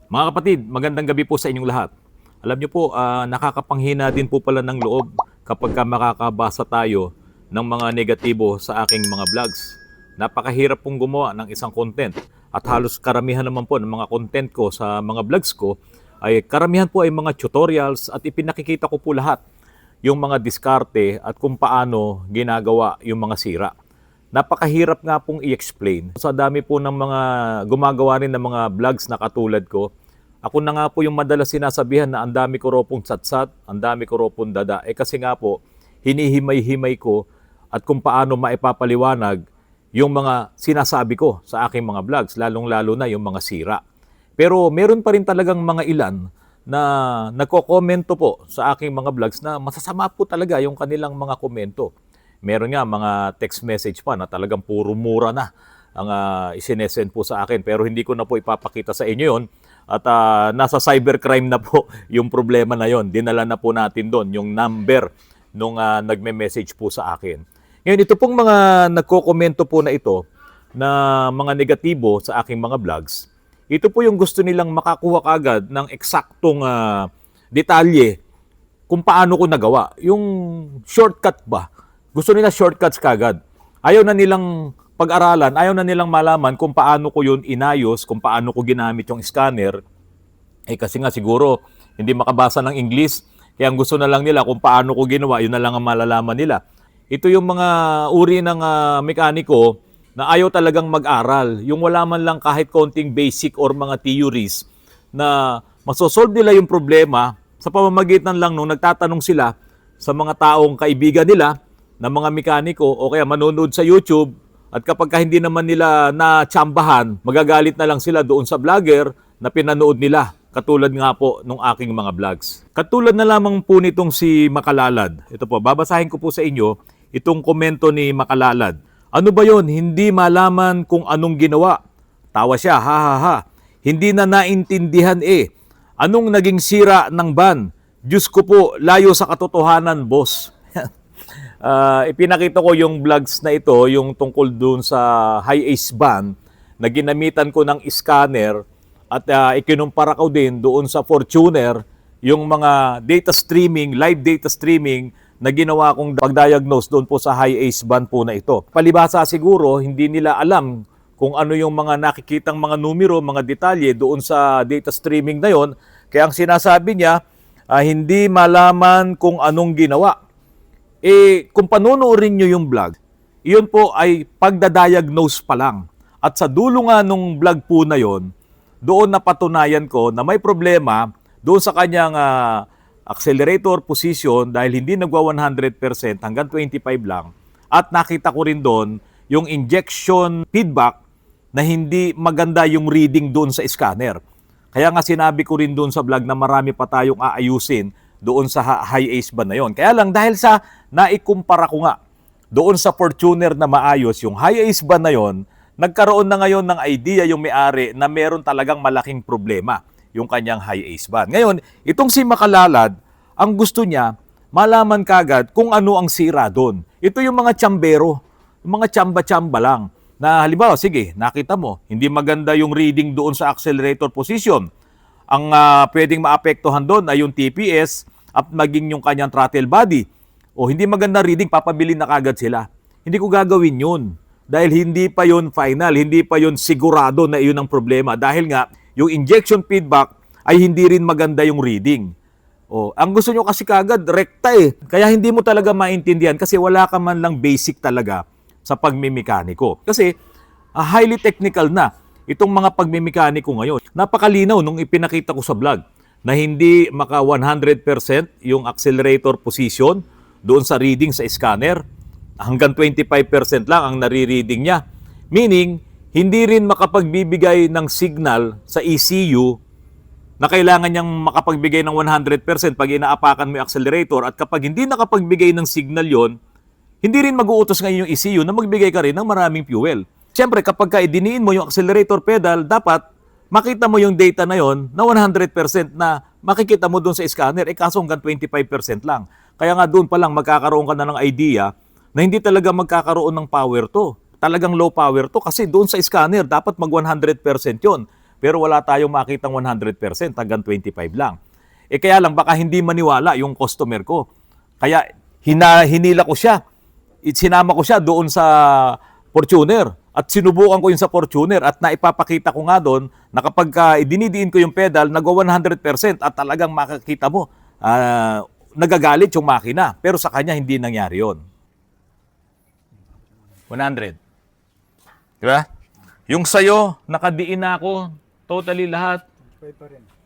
Mga kapatid, magandang gabi po sa inyong lahat. Alam niyo po, nakakapanghina din po pala ng loob kapag makakabasa tayo ng mga negatibo sa aking mga vlogs. Napakahirap pong gumawa ng isang content at halos karamihan naman po ng mga content ko sa mga vlogs ko ay karamihan po ay mga tutorials at ipinakikita ko po lahat yung mga diskarte at kung paano ginagawa yung mga sira. Napakahirap nga pong i-explain. Sa dami po ng mga gumagawa rin ng mga vlogs na katulad ko, ako na nga po yung madalas sinasabihan na ang dami ko raw pong satsat, ang dami ko raw pong dada. Kasi nga po, hinihimay-himay ko at kung paano maipapaliwanag yung mga sinasabi ko sa aking mga vlogs, lalong-lalo na yung mga sira. Pero meron pa rin talagang mga ilan na nagko-komento po sa aking mga vlogs na masasama po talaga yung kanilang mga komento. Meron nga mga text message pa na talagang puro mura na ang isinesend po sa akin. Pero hindi ko na po ipapakita sa inyo yon. At nasa cybercrime na po yung problema na yon. Dinala na po natin doon yung number nung nagme-message po sa akin. Ngayon, ito pong mga nagko-komento po na ito na mga negatibo sa aking mga vlogs. Ito po yung gusto nilang makakuha kagad ng eksaktong detalye kung paano ko nagawa. Yung shortcut ba? Gusto nila shortcuts kagad. Ayaw na nilang pag-aralan, ayaw na nilang malaman kung paano ko yun inayos, kung paano ko ginamit yung scanner. Kasi nga siguro hindi makabasa ng English, kaya ang gusto na lang nila kung paano ko ginawa, yun na lang ang malalaman nila. Ito yung mga uri ng mekaniko na ayaw talagang mag-aral. Yung wala man lang kahit konting basic or mga theories na masosolve nila yung problema sa pamamagitan lang nung nagtatanong sila sa mga taong kaibigan nila na mga mekaniko o kaya manonood sa YouTube at kapag hindi naman nila na-tsambahan, magagalit na lang sila doon sa vlogger na pinanood nila. Katulad nga po nung aking mga vlogs. Katulad na lamang po nitong si Makalalad. Ito po, babasahin ko po sa inyo itong komento ni Makalalad. Ano ba yon? Hindi malaman kung anong ginawa. Tawa siya, ha ha ha. Hindi na naintindihan eh. Anong naging sira ng ban? Diyos ko po, layo sa katotohanan, boss. Ipinakita ko yung vlogs na ito, yung tungkol dun sa high ace ban na ginamitan ko ng scanner at ikinumpara ko din doon sa Fortuner yung mga data streaming, live data streaming na ginawa kong pag-diagnose doon po sa high ace ban po na ito. Palibhasa siguro, hindi nila alam kung ano yung mga nakikitang mga numero, mga detalye doon sa data streaming na yon. Kaya ang sinasabi niya, hindi malaman kung anong ginawa. Kung panunuorin nyo yung vlog, iyon po ay pagdadiagnose pa lang. At sa dulo nga nung vlog po na yon, doon napatunayan ko na may problema doon sa kanyang accelerator position dahil hindi nagwa 100% hanggang 25 lang. At nakita ko rin doon yung injection feedback na hindi maganda yung reading doon sa scanner. Kaya nga sinabi ko rin doon sa vlog na marami pa tayong aayusin doon sa high ace ban na yon. Kaya lang dahil sa naikumpara ko nga doon sa Fortuner na maayos yung high ace ban na yon, nagkaroon na ngayon ng idea yung may-ari na meron talagang malaking problema yung kanyang high ace ban. Ngayon, itong si Makalalad, ang gusto niya malaman kagad kung ano ang sira doon. Ito yung mga tsambero, yung mga tsamba-tsamba lang. Na halimbawa, sige, nakita mo, hindi maganda yung reading doon sa accelerator position. Ang pwedeng maapektuhan doon ay yung TPS at maging yung kanyang throttle body. O hindi maganda reading, papabili na kagad sila. Hindi ko gagawin yun. Dahil hindi pa yun final, hindi pa yun sigurado na yun ang problema. Dahil nga, yung injection feedback ay hindi rin maganda yung reading. Ang gusto nyo kasi kagad, rekta eh. Kaya hindi mo talaga maintindihan kasi wala ka man lang basic talaga sa pagmimekaniko. Kasi highly technical na itong mga pagmimekaniko ngayon. Napakalinaw nung ipinakita ko sa vlog na hindi maka 100% yung accelerator position doon sa reading sa scanner. Hanggang 25% lang ang nare-reading niya. Meaning, hindi rin makapagbibigay ng signal sa ECU na kailangan niyang makapagbigay ng 100% pag inaapakan mo yung accelerator at kapag hindi nakapagbigay ng signal yon, hindi rin mag-uutos ngayon yung ECU na magbigay ka rin ng maraming fuel. Siyempre, kapag idiniin mo yung accelerator pedal, dapat makita mo yung data na yon na 100% na makikita mo doon sa scanner, kaso hanggang 25% lang. Kaya nga doon pa lang magkakaroon ka na ng idea na hindi talaga magkakaroon ng power to. Talagang low power to kasi doon sa scanner dapat mag 100% yon. pero wala tayong makitang 100%, hanggang 25 lang. Kaya lang, baka hindi maniwala yung customer ko. Kaya hinila ko siya. Sinama ko siya doon sa Fortuner. At sinubukan ko yun sa Fortuner at naipapakita ko nga doon na kapag dinidiin ko yung pedal, nagwa 100% at talagang makakita mo, nagagalit yung makina. Pero sa kanya, hindi nangyari yun. 100. Diba? Yung sa'yo, nakadiin na ako, totally lahat,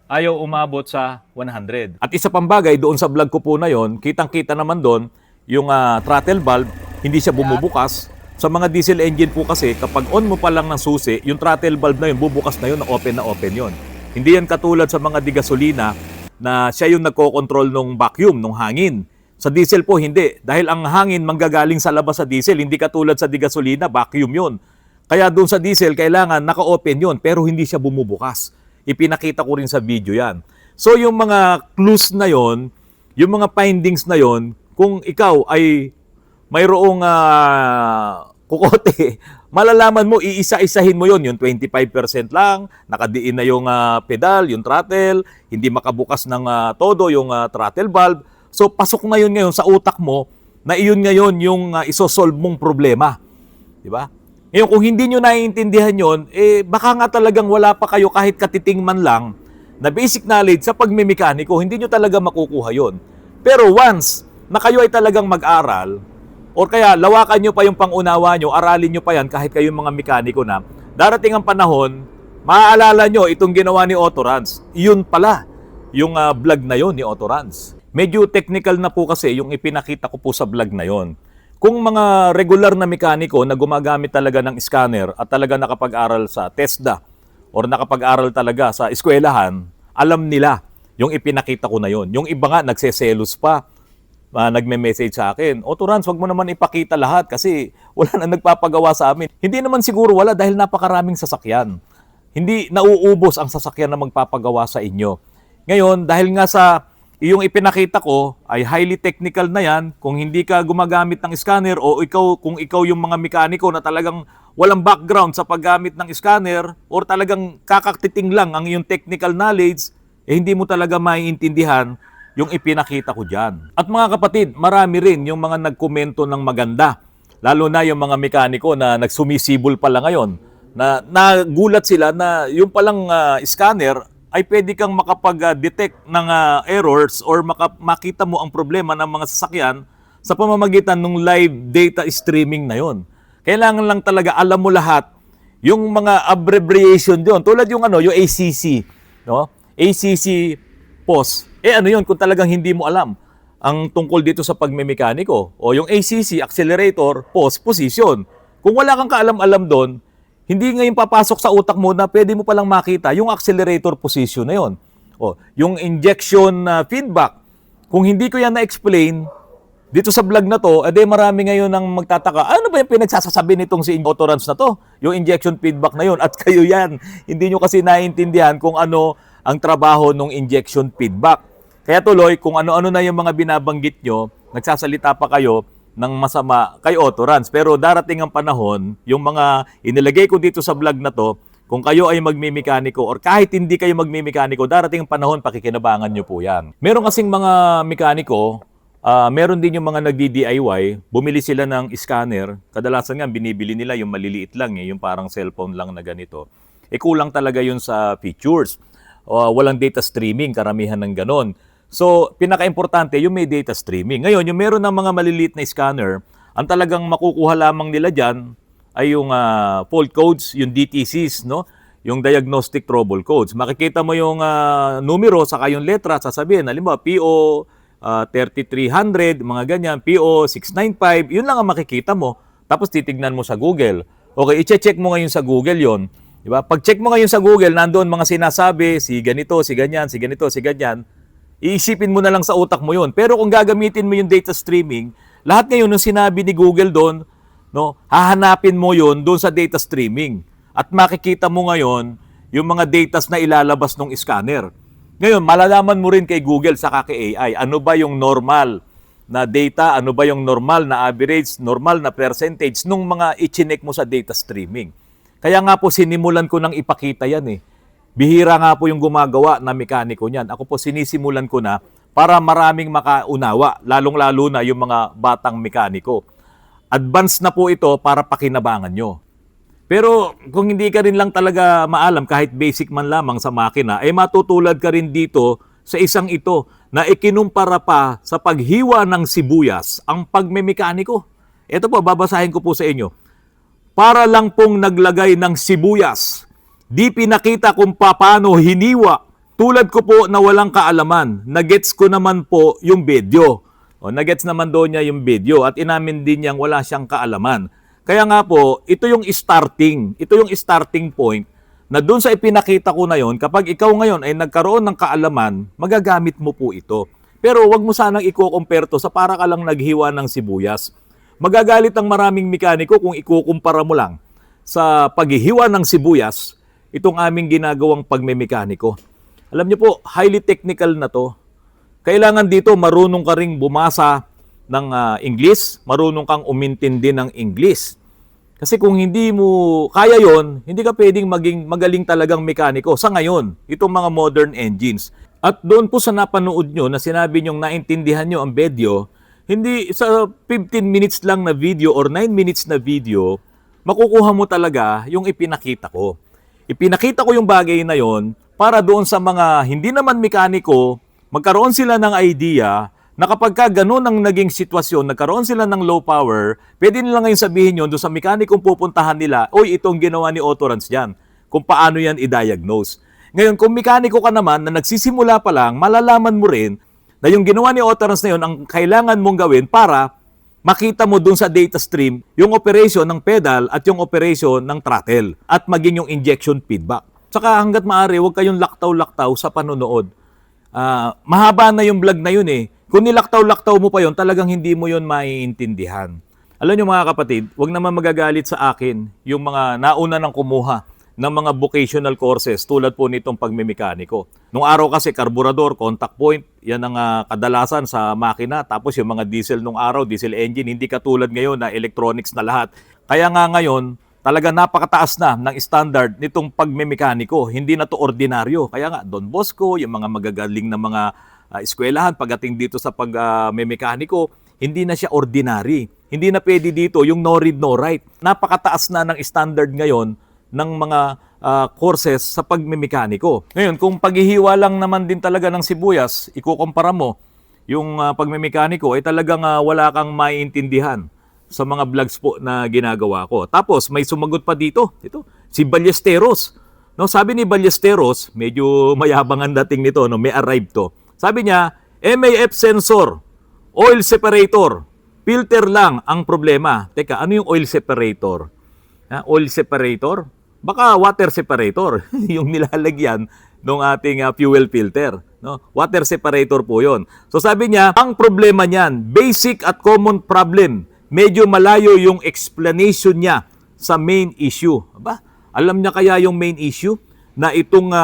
ayaw umabot sa 100. At isa pang bagay, doon sa vlog ko po na yon, kitang-kita naman doon, yung throttle valve, hindi siya bumubukas. Sa mga diesel engine po kasi, kapag on mo pa lang ng susi, yung throttle valve na yun, bubukas na yun, na open yun. Hindi yan katulad sa mga digasolina na siya yung nagko-control ng vacuum, ng hangin. Sa diesel po, hindi. Dahil ang hangin manggagaling sa labas sa diesel, hindi katulad sa digasolina, vacuum yun. Kaya doon sa diesel, kailangan naka-open yun, pero hindi siya bumubukas. Ipinakita ko rin sa video yan. So yung mga clues na yon, yung mga findings na yon, kung ikaw ay mayroong kukote, malalaman mo, iisa-isahin mo yon, yung 25% lang, nakadiin na yung pedal, yung throttle, hindi makabukas ng todo yung throttle valve. So pasok na yun ngayon sa utak mo na iyon ngayon yung isosolve mong problema. Di ba? Ngayon, kung hindi nyo naiintindihan yon, baka nga talagang wala pa kayo kahit katiting man lang na basic knowledge sa pagmemekaniko, hindi nyo talaga makukuha yon. Pero once na kayo ay talagang mag-aral, or kaya lawakan nyo pa yung pangunawa nyo, aralin nyo pa yan kahit kayong mga mekaniko na, darating ang panahon, maaalala nyo itong ginawa ni Autorans. Yun pala, yung vlog na yon ni Autorans. Medyo technical na po kasi yung ipinakita ko po sa vlog na yon. Kung mga regular na mekaniko na gumagamit talaga ng scanner at talaga nakapag-aral sa TESDA or nakapag-aral talaga sa eskwelahan, alam nila yung ipinakita ko na yon. Yung iba nga nagseselos pa, nagme-message sa akin, Autorans, wag mo naman ipakita lahat kasi wala na nagpapagawa sa amin. Hindi naman siguro wala dahil napakaraming sasakyan. Hindi nauubos ang sasakyan na magpapagawa sa inyo. Ngayon, dahil nga sa yung ipinakita ko ay highly technical na yan. Kung hindi ka gumagamit ng scanner o kung ikaw yung mga mekaniko na talagang walang background sa paggamit ng scanner or talagang kakaktiting lang ang iyong technical knowledge, hindi mo talaga maiintindihan yung ipinakita ko dyan. At mga kapatid, marami rin yung mga nagkomento ng maganda. Lalo na yung mga mekaniko na nagsumisibol pala ngayon. Na nagulat sila na yung palang scanner ay pwede kang makapag-detect ng errors or makita mo ang problema ng mga sasakyan sa pamamagitan ng live data streaming na yon. Kailangan lang talaga alam mo lahat yung mga abbreviation doon. Tulad yung yung ACC, no? ACC POS. Ano yun kung talagang hindi mo alam ang tungkol dito sa pagmemekaniko? O yung ACC, accelerator, POS, position. Kung wala kang kaalam-alam doon, hindi ngayon papasok sa utak mo na pwede mo palang makita yung accelerator position na yon. O, yung injection feedback. Kung hindi ko yan na-explain dito sa vlog na to, marami ngayon ang magtataka, ano ba yung pinagsasasabi nitong si Autorans na to? Yung injection feedback na yon. At kayo yan, hindi nyo kasi naiintindihan kung ano ang trabaho ng injection feedback. Kaya tuloy, kung ano-ano na yung mga binabanggit nyo, nagsasalita pa kayo ng masama kay Autorans. Pero darating ang panahon, yung mga inilagay ko dito sa vlog na to, kung kayo ay magmemekaniko or kahit hindi kayo magmemekaniko, darating ang panahon, pakikinabangan nyo po yan. Meron kasing mga mekaniko, meron din yung mga nagdi-DIY, bumili sila ng scanner. Kadalasan nga, binibili nila yung maliliit lang, yung parang cellphone lang na ganito. Kulang talaga yun sa features. Walang data streaming, karamihan ng ganon. So, pinaka-importante, yung may data streaming. Ngayon, yung meron ng mga maliliit na scanner, ang talagang makukuha lamang nila dyan ay yung fault codes, yung DTCs, no? Yung diagnostic trouble codes. Makikita mo yung numero, saka yung letra, sasabihin, halimbawa, PO 3300, mga ganyan, PO 695, yun lang ang makikita mo. Tapos titignan mo sa Google. Okay, i-check mo ngayon sa Google yon. Diba? Pag check mo ngayon sa Google, nandoon mga sinasabi, si ganito, si ganyan, si ganito, si ganyan. Iisipin mo na lang sa utak mo yun. Pero kung gagamitin mo yung data streaming, lahat ngayon ng sinabi ni Google doon, no, hahanapin mo yun doon sa data streaming. At makikita mo ngayon yung mga datas na ilalabas ng scanner. Ngayon, malalaman mo rin kay Google sa kay AI, ano ba yung normal na data, ano ba yung normal na average, normal na percentage nung mga i-chinek mo sa data streaming. Kaya nga po sinimulan ko nang ipakita yan . Bihira nga po yung gumagawa na mekaniko niyan. Ako po sinisimulan ko na para maraming makaunawa, lalong-lalo na yung mga batang mekaniko. Advance na po ito para pakinabangan nyo. Pero kung hindi ka rin lang talaga maalam kahit basic man lamang sa makina, ay matutulad ka rin dito sa isang ito na ikinumpara pa sa paghiwa ng sibuyas ang pagmemekaniko. Ito po, babasahin ko po sa inyo. Para lang pong naglagay ng sibuyas, di pinakita kung paano hiniwa. Tulad ko po na walang kaalaman, nagets ko naman po yung video. O, nagets naman doon niya yung video at inamin din niyang wala siyang kaalaman. Kaya nga po, ito yung starting point na doon sa ipinakita ko na yon, kapag ikaw ngayon ay nagkaroon ng kaalaman, magagamit mo po ito. Pero wag mo sanang i-compare to sa para ka lang naghiwa ng sibuyas. Magagalit ang maraming mekaniko kung ikukumpara mo lang sa paghihiwa ng sibuyas, itong aming ginagawang pagmemekaniko. Alam niyo po, highly technical na to. Kailangan dito marunong ka ring bumasa ng English, marunong kang umintindi ng English. Kasi kung hindi mo kaya yon, hindi ka pwedeng maging magaling talagang mekaniko. Sa ngayon, itong mga modern engines. At doon po sa napanood nyo na sinabi nyong naintindihan nyo ang video, hindi sa 15 minutes lang na video or 9 minutes na video, makukuha mo talaga yung ipinakita ko. Ipinakita ko yung bagay na yon para doon sa mga hindi naman mekaniko, magkaroon sila ng idea na kapag ka ganun ang naging sitwasyon, nagkaroon sila ng low power, pwede nila ngayon sabihin yun doon sa mekanikong pupuntahan nila, oy, itong ginawa ni Autorance dyan, kung paano yan i-diagnose. Ngayon, kung mekaniko ka naman na nagsisimula pa lang, malalaman mo rin na yung ginawa ni Autorance na yun, ang kailangan mong gawin para makita mo doon sa data stream yung operation ng pedal at yung operation ng throttle at maging yung injection feedback. Tsaka hanggat maaari, huwag kayong laktaw-laktaw sa panonood. Mahaba na yung vlog na yun eh. Kung nilaktaw-laktaw mo pa yon, talagang hindi mo yon maiintindihan. Alam niyo mga kapatid, wag naman magagalit sa akin yung mga nauna nang kumuha ng mga vocational courses tulad po nitong pagmemekaniko. Nung araw kasi karburador, contact point, yan ang kadalasan sa makina. Tapos yung mga diesel nung araw, diesel engine, hindi katulad ngayon na electronics na lahat. Kaya nga ngayon, talaga napakataas na ng standard nitong pagmemekaniko. Hindi na to ordinaryo. Kaya nga, Don Bosco, yung mga magagaling na mga eskwelahan pagdating dito sa pagmemekaniko, hindi na siya ordinary. Hindi na pwede dito yung no read, no write. Napakataas na ng standard ngayon ng mga courses sa pagmemekaniko. Ngayon, kung paghihiwa lang naman din talaga ng sibuyas, ikukumpara mo yung pagmemekaniko, ay talagang wala kang maiintindihan sa mga vlogs po na ginagawa ko. Tapos, may sumagot pa dito. Ito, si Ballesteros. No, sabi ni Ballesteros, medyo mayabang ang dating nito, no, may arrive to. Sabi niya, MAF sensor, oil separator, filter lang ang problema. Teka, ano yung oil separator? Oil separator? Baka water separator, yung nilalagyan ng ating fuel filter. No? Water separator po yon. So sabi niya, ang problema niyan, basic at common problem, medyo malayo yung explanation niya sa main issue. Aba, alam niya kaya yung main issue na itong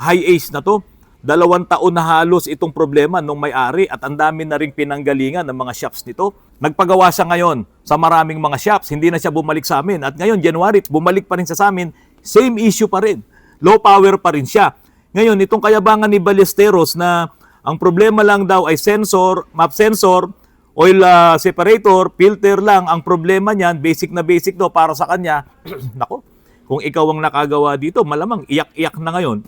high ace na to, 2 taon na halos itong problema nung may-ari at ang dami na ring pinanggalingan ng mga shops nito. Nagpagawa siya ngayon sa maraming mga shops, hindi na siya bumalik sa amin. At ngayon, January, bumalik pa rin siya sa amin, same issue pa rin. Low power pa rin siya. Ngayon, itong kayabangan ni Ballesteros na ang problema lang daw ay sensor, map sensor, oil separator, filter lang. Ang problema niyan, basic na basic do para sa kanya. Nako, kung ikaw ang nakagawa dito, malamang iyak-iyak na ngayon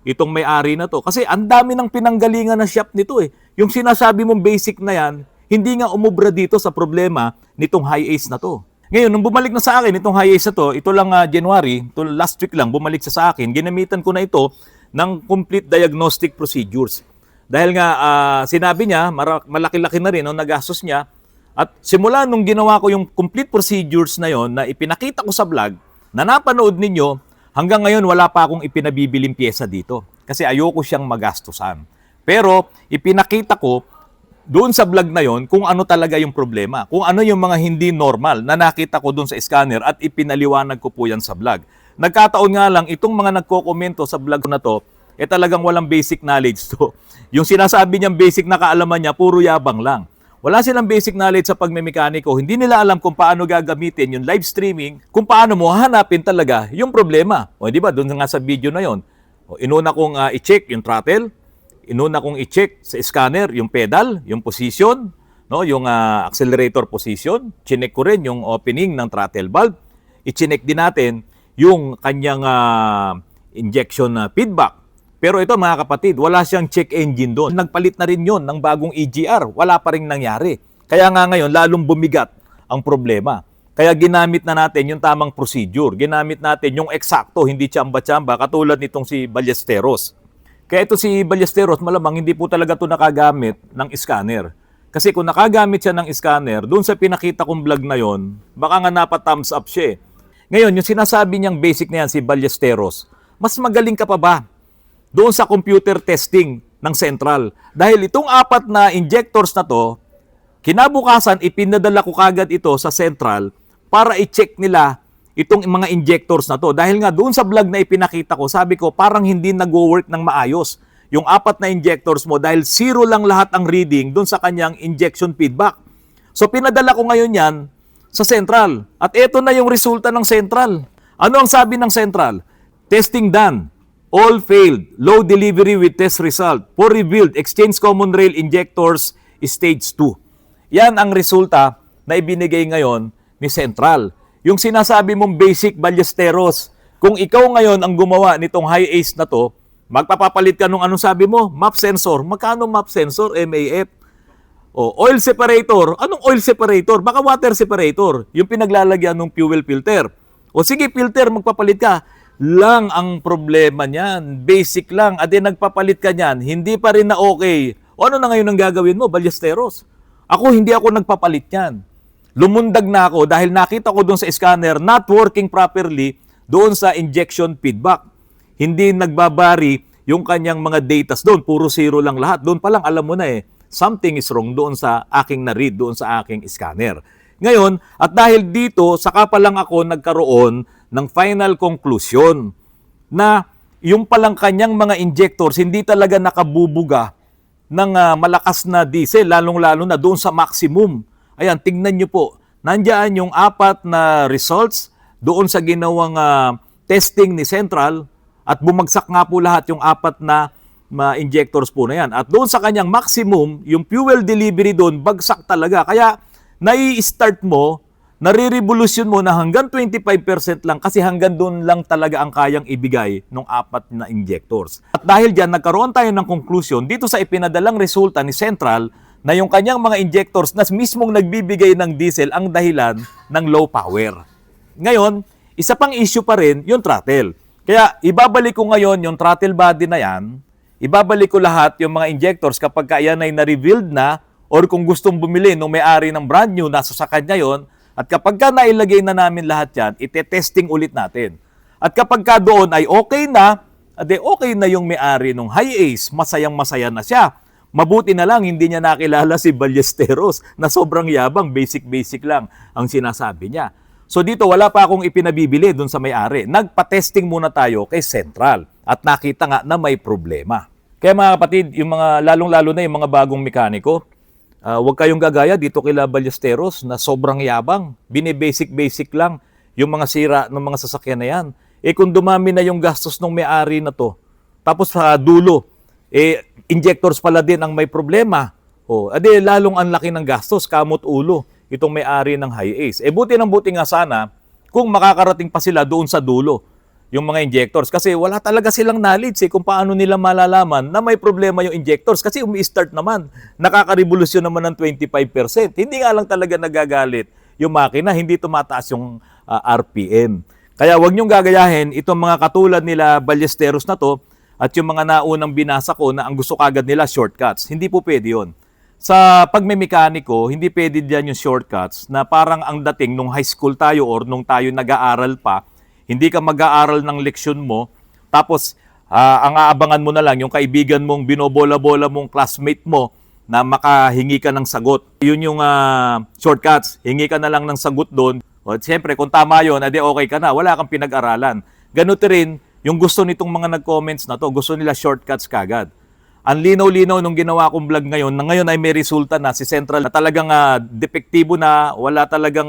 itong may-ari na to. Kasi ang dami ng pinanggalingan ng shop nito eh. Yung sinasabi mong basic na yan, hindi nga umubra dito sa problema nitong high ace na to. Ngayon, nung bumalik na sa akin itong high ace na to, ito lang January, ito last week lang, bumalik siya sa akin, ginamitan ko na ito ng complete diagnostic procedures. Dahil nga sinabi niya, malaki-laki na rin ang nagastos niya. At simula nung ginawa ko yung complete procedures na yon na ipinakita ko sa vlog, na napanood ninyo, hanggang ngayon wala pa akong ipinabibiling pyesa dito. Kasi ayoko siyang magastusan. Pero ipinakita ko doon sa vlog na yon kung ano talaga yung problema. Kung ano yung mga hindi normal na nakita ko doon sa scanner at ipinaliwanag ko po yan sa vlog. Nagkataon nga lang, itong mga nagko-komento sa vlog na to, talagang walang basic knowledge to. Yung sinasabi niyang basic na kaalaman niya, puro yabang lang. Wala silang basic knowledge sa pagmemekaniko. Hindi nila alam kung paano gagamitin yung live streaming, kung paano mo hahanapin talaga yung problema. O di ba, doon nga sa video na yon, Inuna kong i-check yung throttle, inuna kong i-check sa scanner yung pedal, yung position, no, yung accelerator position, chinek ko rin yung opening ng throttle valve, i-chinek din natin yung kanyang injection feedback. Pero ito mga kapatid, wala siyang check engine doon. Nagpalit na rin yon ng bagong EGR, wala pa rin nangyari. Kaya nga ngayon, lalong bumigat ang problema. Kaya ginamit na natin yung tamang procedure. Ginamit natin yung eksakto, hindi tsamba-tsamba, katulad nitong si Ballesteros. Kaya ito si Ballesteros, malamang hindi po talaga ito nakagamit ng scanner. Kasi kung nakagamit siya ng scanner, doon sa pinakita kong vlog na yon, baka nga napa-thumbs up siya. Ngayon, yung sinasabi niyang basic na yan, si Ballesteros, mas magaling ka pa ba doon sa computer testing ng Central? Dahil itong 4 na injectors na to, kinabukasan, ipinadala ko kagad ito sa Central para i-check nila itong mga injectors na to. Dahil nga doon sa vlog na ipinakita ko, sabi ko parang hindi nag-work ng maayos yung 4 na injectors mo dahil 0 lang lahat ang reading doon sa kanyang injection feedback. So pinadala ko ngayon yan sa Central. At ito na yung resulta ng Central. Ano ang sabi ng Central? Testing done. All failed. Low delivery with test result. For revealed, exchange common rail injectors stage 2. Yan ang resulta na ibinigay ngayon ni Central. Yung sinasabi mong basic Ballesteros, kung ikaw ngayon ang gumawa nitong high ace na to, magpapapalit ka nung anong sabi mo? Map sensor. Magkano map sensor? MAF. Oil separator. Anong oil separator? Baka water separator. Yung pinaglalagyan ng fuel filter. Sige, filter, magpapalit ka. Lang ang problema niyan. Basic lang. Ade nagpapalit ka niyan. Hindi pa rin na okay. Ano na ngayon ang gagawin mo, Ballesteros? Hindi ako nagpapalit yan. Lumundag na ako dahil nakita ko doon sa scanner not working properly doon sa injection feedback. Hindi nagbabari yung kanyang mga datas doon. Puro 0 lang lahat. Doon pa lang alam mo na something is wrong doon sa aking na-read, doon sa aking scanner. Ngayon, at dahil dito, saka pa lang ako nagkaroon ng final conclusion na yung palang kanyang mga injectors hindi talaga nakabubuga ng malakas na diesel, lalong-lalo na doon sa maximum. Ayan, tignan nyo po. Nandiyan yung 4 na results doon sa ginawang testing ni Central at bumagsak nga po lahat yung 4 na injectors po na yan. At doon sa kanyang maximum, yung fuel delivery doon, bagsak talaga. Kaya nai-start mo, nare-revolution mo na hanggang 25% lang kasi hanggang doon lang talaga ang kayang ibigay ng 4 na injectors. At dahil dyan, nagkaroon tayo ng conclusion dito sa ipinadalang resulta ni Central na yung kanyang mga injectors na mismong nagbibigay ng diesel ang dahilan ng low power. Ngayon, isa pang issue pa rin yung throttle. Kaya ibabalik ko ngayon yung throttle body na yan, ibabalik ko lahat yung mga injectors kapag yan ay na-revealed na or kung gustong bumili nung may-ari ng brand new, nasa sa kanya yon. At kapag nailagay na namin lahat yan, ite-testing ulit natin. At kapag doon ay okay na, okay na yung may-ari ng high ace, masayang-masaya na siya. Mabuti na lang hindi niya nakilala si Ballesteros na sobrang yabang, basic lang ang sinasabi niya. So dito wala pa akong ipinabibili doon sa may-ari. Nagpa-testing muna tayo kay Central at nakita nga na may problema. Kaya mga kapatid, yung mga lalong-lalo na yung mga bagong mekaniko, huwag kayong gagaya dito kila Ballesteros na sobrang yabang. Bini-basic lang yung mga sira ng mga sasakyan na yan. Kung dumami na yung gastos ng may-ari na to, tapos sa dulo, injectors pala din ang may problema. Lalong ang laki ng gastos, kamot ulo, itong may-ari ng high ace. Buti nga sana kung makakarating pa sila doon sa dulo, yung mga injectors. Kasi wala talaga silang knowledge kung paano nila malalaman na may problema yung injectors. Kasi umi-start naman, nakaka-revolusyon naman ng 25%. Hindi nga lang talaga nagagalit yung makina, hindi tumataas yung RPM. Kaya wag niyong gagayahin itong mga katulad nila Ballesteros na to, at yung mga naunang binasa ko na ang gusto kagad nila shortcuts. Hindi po pwede yun. Sa pagmemekaniko, hindi pwede dyan yung shortcuts na parang ang dating nung high school tayo or nung tayo nag-aaral pa, hindi ka mag-aaral ng leksyon mo, tapos ang aabangan mo na lang yung kaibigan mong binobola-bola mong classmate mo na makahingi ka ng sagot. Yun yung shortcuts. Hingi ka na lang ng sagot doon. Siyempre, kung tama yun, okay ka na. Wala kang pinag-aralan. Ganun rin, yung gusto nitong mga nag-comments na to, gusto nila shortcuts kagad. Ang linaw-linaw nung ginawa kong vlog ngayon, na ngayon ay may resulta na si Central na talagang depektibo na, wala talagang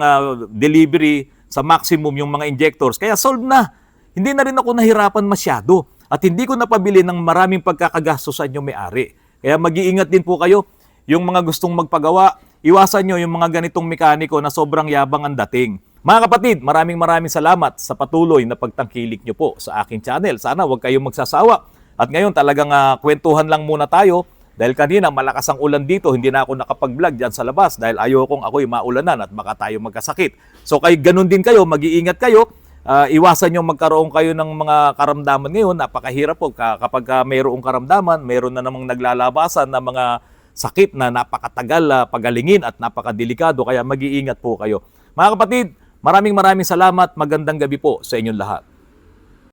delivery sa maximum yung mga injectors. Kaya solve na. Hindi na rin ako nahirapan masyado. at hindi ko napabili ng maraming pagkakagastosan yung may-ari. Kaya mag-iingat din po kayo. Yung mga gustong magpagawa, iwasan nyo yung mga ganitong mekaniko na sobrang yabang ang dating. Mga kapatid, maraming salamat sa patuloy na pagtangkilik nyo po sa aking channel. Sana huwag kayong magsasawa. At ngayon talagang kwentuhan lang muna tayo dahil kanina malakas ang ulan dito, hindi na ako nakapag-vlog dyan sa labas dahil ayokong ako'y maulanan at baka tayo magkasakit. So kayo ganun din kayo, mag-iingat kayo. Iwasan nyo magkaroon kayo ng mga karamdaman ngayon. Napakahirap po kapag mayroong karamdaman, mayroon na namang naglalabasan na mga sakit na napakatagal pagalingin at napakadelikado. Kaya mag-iingat po kayo. Mga kapatid, maraming salamat. Magandang gabi po sa inyong lahat.